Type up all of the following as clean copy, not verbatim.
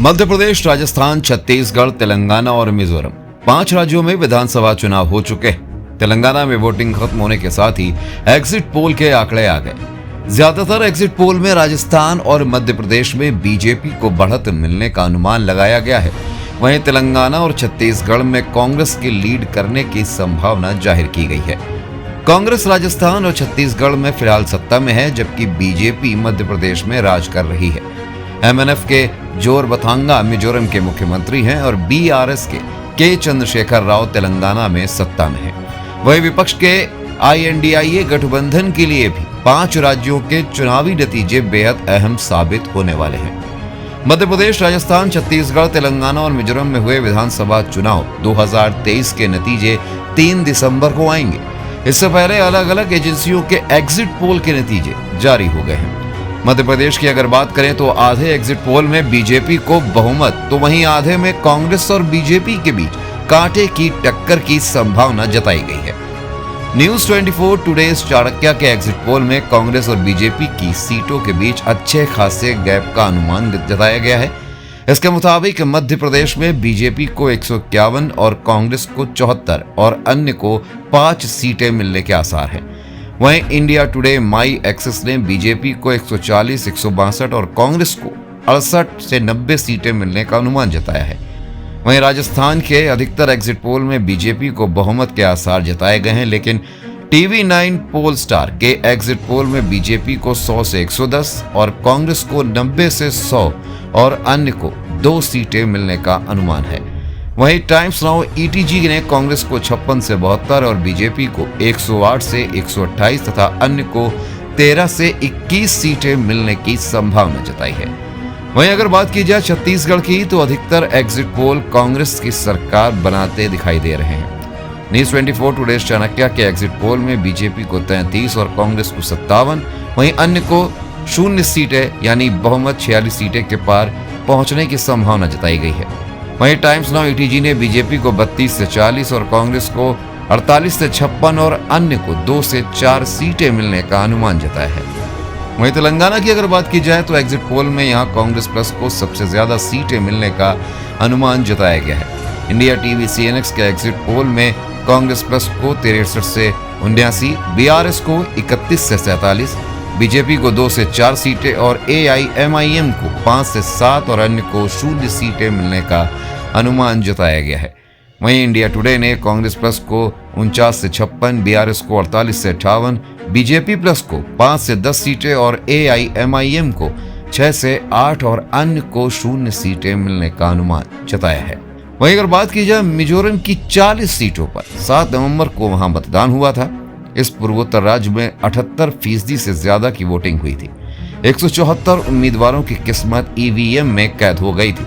मध्य प्रदेश, राजस्थान, छत्तीसगढ़, तेलंगाना और मिजोरम 5 राज्यों में विधानसभा चुनाव हो चुके हैं। तेलंगाना में वोटिंग खत्म होने के साथ ही एग्जिट पोल के आंकड़े आ गए। ज्यादातर एग्जिट पोल में राजस्थान और मध्य प्रदेश में बीजेपी को बढ़त मिलने का अनुमान लगाया गया है। वहीं तेलंगाना और छत्तीसगढ़ में कांग्रेस की लीड करने की संभावना जाहिर की गई है। कांग्रेस राजस्थान और छत्तीसगढ़ में फिलहाल सत्ता में है, जबकि बीजेपी मध्य प्रदेश में राज कर रही है। एमएनएफ के जोर बथांगा मिजोरम के मुख्यमंत्री हैं और बीआरएस के चंद्रशेखर राव तेलंगाना में सत्ता में है। वहीं विपक्ष के आईएनडीआईए गठबंधन के लिए भी 5 राज्यों के चुनावी नतीजे बेहद अहम साबित होने वाले हैं। मध्य प्रदेश, राजस्थान, छत्तीसगढ़, तेलंगाना और मिजोरम में हुए विधानसभा चुनाव 2023 के नतीजे 3 दिसंबर को आएंगे। इससे पहले अलग अलग एजेंसियों के एग्जिट पोल के नतीजे जारी हो गए हैं। मध्य प्रदेश की अगर बात करें तो आधे एग्जिट पोल में बीजेपी को बहुमत, तो वहीं आधे में कांग्रेस और बीजेपी के बीच कांटे की टक्कर की संभावना जताई गई है। न्यूज 24 टुडेज चाणक्य के एग्जिट पोल में कांग्रेस और बीजेपी की सीटों के बीच अच्छे खासे गैप का अनुमान जताया गया है। इसके मुताबिक मध्य प्रदेश में बीजेपी को 151 और कांग्रेस को 74 और अन्य को 5 सीटें मिलने के आसार हैं। वहीं इंडिया टुडे माई एक्सिस ने बीजेपी को 140, 162 और कांग्रेस को 68 से 90 सीटें मिलने का अनुमान जताया है। वहीं राजस्थान के अधिकतर एग्जिट पोल में बीजेपी को बहुमत के आसार जताए गए हैं, लेकिन TV9 पोल स्टार के एग्जिट पोल में बीजेपी को 100 से 110 और कांग्रेस को 90 से 100 और अन्य को 2 सीटें मिलने का अनुमान है। वहीं टाइम्स नाउ ETG ने कांग्रेस को 56 से 72 और बीजेपी को 108 से 128 तथा अन्य को 13 से 21 सीटें मिलने की संभावना जताई है। वहीं अगर बात की जाए छत्तीसगढ़ की, तो अधिकतर एग्जिट पोल कांग्रेस की सरकार बनाते दिखाई दे रहे हैं। न्यूज 24 टुडेज चाणक्य के एग्जिट पोल में बीजेपी को 33 और कांग्रेस को 57, वहीं अन्य को 0 सीटें यानी बहुमत 46 सीटें के पार पहुंचने की संभावना जताई गई है। वहीं टाइम्स नाउ ETG ने बीजेपी को 32 से 40 और कांग्रेस को 48 से 56 और अन्य को 2 से 4 सीटें मिलने का अनुमान जताया है। वहीं तेलंगाना की अगर बात की जाए तो एग्जिट पोल में यहां कांग्रेस प्लस को सबसे ज्यादा सीटें मिलने का अनुमान जताया गया है। इंडिया टीवी CNX के एग्जिट पोल में कांग्रेस प्लस को 63 से 79, बीआरएस को 31 से 47, बीजेपी को 2 से 4 सीटें और AIMIM को 5 से 7 और अन्य को 0 सीटें मिलने का अनुमान जताया गया है। वहीं इंडिया टुडे ने कांग्रेस प्लस को 49 से 56, बीआरएस को 48 से 58, बीजेपी प्लस को 5 से 10 सीटें और AIMIM को 6 से 8 और अन्य को 0 सीटें मिलने का अनुमान जताया है। वहीं अगर बात की जाए मिजोरम की 40 सीटों पर 7 नवंबर को वहां मतदान हुआ था। इस पूर्वोत्तर राज्य में 78% से ज्यादा की वोटिंग हुई थी। 174 उम्मीदवारों की किस्मत EVM में कैद हो गई थी।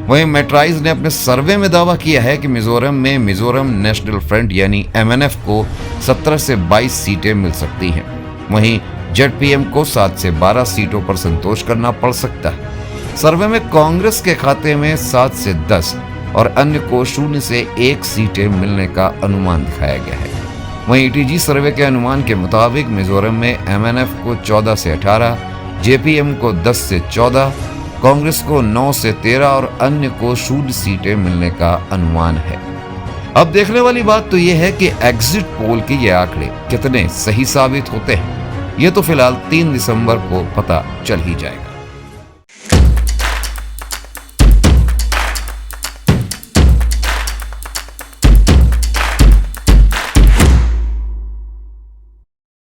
वहीं मेट्राइज ने अपने सर्वे में दावा किया है कि मिजोरम में मिजोरम नेशनल फ्रंट यानी MNF को 17 से 22 सीटें मिल सकती हैं। वहीं ZPM को 7 से 12 सीटों पर संतोष करना पड़ सकता है। सर्वे में कांग्रेस के खाते में 7 से 10 और अन्य को 0 से 1 सीटें मिलने का अनुमान दिखाया गया है। वहीं ETG सर्वे के अनुमान के मुताबिक मिजोरम में MNF को 14 से 18, JPM को 10 से 14, कांग्रेस को 9 से 13 और अन्य को 0 सीटें मिलने का अनुमान है। अब देखने वाली बात तो यह है कि एग्जिट पोल के ये आंकड़े कितने सही साबित होते हैं। ये तो फिलहाल 3 दिसंबर को पता चल ही जाएगा।